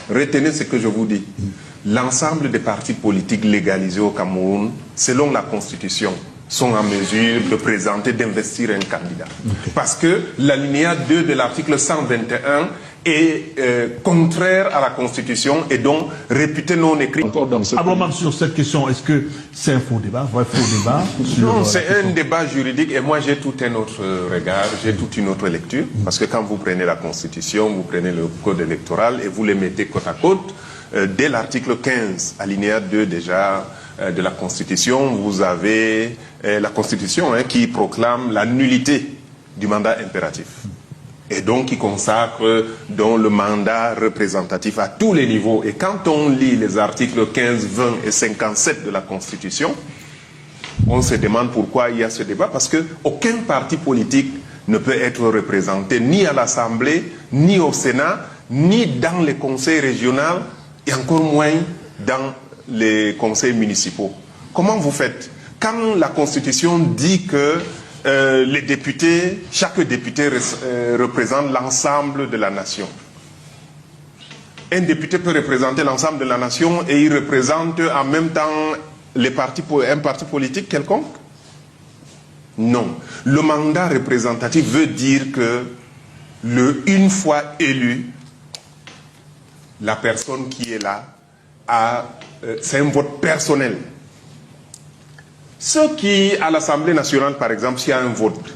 Retenez ce que je vous dis. L'ensemble des partis politiques légalisés au Cameroun, selon la Constitution, sont en mesure de présenter, d'investir un candidat. Parce que l'alinéa 2 de l'article 121 est contraire à la Constitution et donc réputé non écrit. Même sur cette question, est-ce que c'est un faux débat, vrai faux débat Non, c'est un débat juridique et moi j'ai tout un autre regard, j'ai toute une autre lecture. Parce que quand vous prenez la Constitution, vous prenez le code électoral et vous les mettez côte à côte, dès l'article 15, alinéa 2 déjà de la Constitution, vous avez la Constitution qui proclame la nullité du mandat impératif. Et donc qui consacre donc le mandat représentatif à tous les niveaux. Et quand on lit les articles 15, 20 et 57 de la Constitution, on se demande pourquoi il y a ce débat, parce qu'aucun parti politique ne peut être représenté ni à l'Assemblée, ni au Sénat, ni dans les conseils régionaux, et encore moins dans les conseils municipaux. Comment vous faites? Quand la Constitution dit que les députés, chaque député représente l'ensemble de la nation. Un député peut représenter l'ensemble de la nation et il représente en même temps un parti politique quelconque? Non. Le mandat représentatif veut dire que une fois élu, la personne qui est là c'est un vote personnel. Ceux qui, à l'Assemblée nationale, par exemple, s'il y a un vote,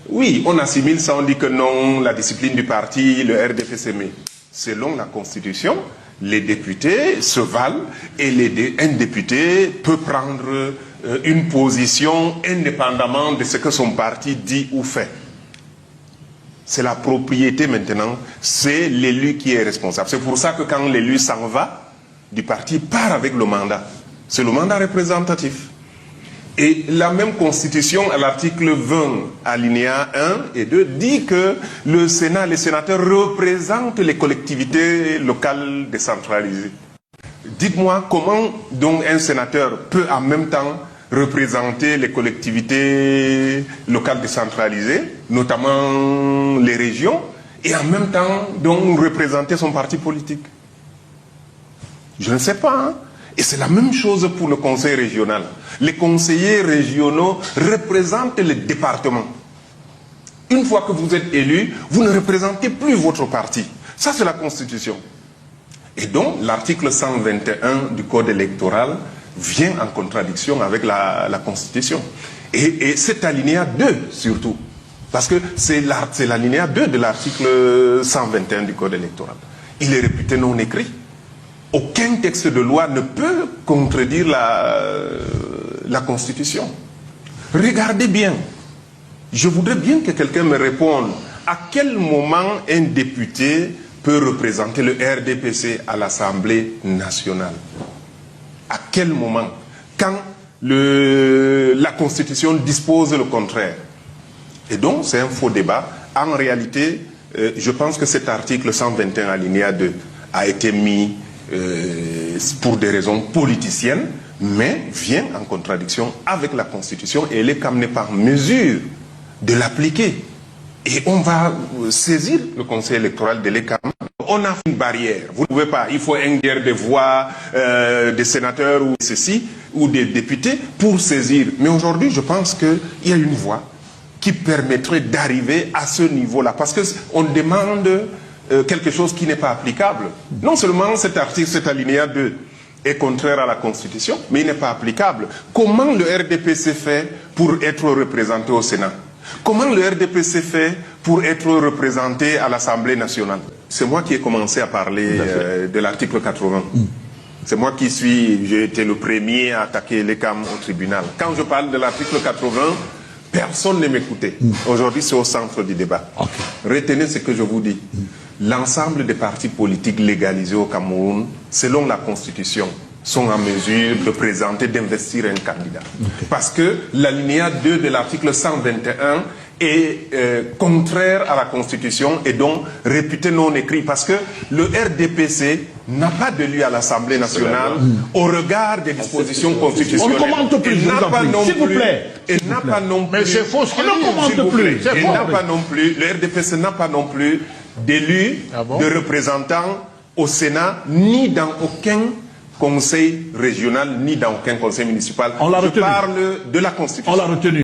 oui, on assimile ça, on dit que non, la discipline du parti, le RDPC, mais selon la Constitution, les députés se valent et un député peut prendre une position indépendamment de ce que son parti dit ou fait. C'est la propriété maintenant, c'est l'élu qui est responsable. C'est pour ça que quand l'élu s'en va du parti, part avec le mandat. C'est le mandat représentatif. Et la même Constitution, à l'article 20, alinéa 1 et 2, dit que le Sénat, les sénateurs représentent les collectivités locales décentralisées. Dites-moi comment donc un sénateur peut en même temps représenter les collectivités locales décentralisées, notamment les régions, et en même temps donc représenter son parti politique. Je ne sais pas, hein? Et c'est la même chose pour le conseil régional. Les conseillers régionaux représentent les départements. Une fois que vous êtes élu, vous ne représentez plus votre parti. Ça, c'est la Constitution. Et donc, l'article 121 du Code électoral vient en contradiction avec la Constitution. Et cet alinéa 2, surtout. Parce que c'est l'alinéa 2 de l'article 121 du Code électoral. Il est réputé non écrit. Aucun texte de loi ne peut contredire la Constitution. Regardez bien. Je voudrais bien que quelqu'un me réponde. À quel moment un député peut représenter le RDPC à l'Assemblée nationale? À quel moment? Quand la Constitution dispose le contraire. Et donc, c'est un faux débat. En réalité, je pense que cet article 121 alinéa 2 a été mis pour des raisons politiciennes, mais vient en contradiction avec la Constitution et elle est amenée par mesure de l'appliquer. Et on va saisir le Conseil électoral de l'ECAM. On a une barrière. Vous ne pouvez pas. Il faut un tiers des voix des sénateurs ou ceci, ou des députés pour saisir. Mais aujourd'hui, je pense qu'il y a une voie qui permettrait d'arriver à ce niveau-là. Parce qu'on demande quelque chose qui n'est pas applicable. Non seulement cet article, cet alinéa 2 est contraire à la Constitution, mais il n'est pas applicable. Comment le RDPC fait pour être représenté au Sénat? Comment le RDPC fait pour être représenté à l'Assemblée nationale? C'est moi qui ai commencé à parler de l'article 80. C'est moi qui j'ai été le premier à attaquer l'ECAM au tribunal. Quand je parle de l'article 80, personne ne m'écoutait. Aujourd'hui, c'est au centre du débat. Retenez ce que je vous dis. L'ensemble des partis politiques légalisés au Cameroun, selon la Constitution, sont en mesure de présenter, d'investir un candidat. Parce que l'alinéa 2 de l'article 121 est contraire à la Constitution et donc réputé non écrit. Parce que le RDPC n'a pas de lieu à l'Assemblée nationale au regard des dispositions constitutionnelles. On ne commente plus, s'il vous plaît. Il n'a pas non plus. Mais c'est faux, on ne commente plus. Il n'a pas non plus. Le RDPC n'a pas non plus d'élu, de représentants au Sénat, ni dans aucun conseil régional, ni dans aucun conseil municipal. On l'a retenu. Je parle de la Constitution. On l'a retenu.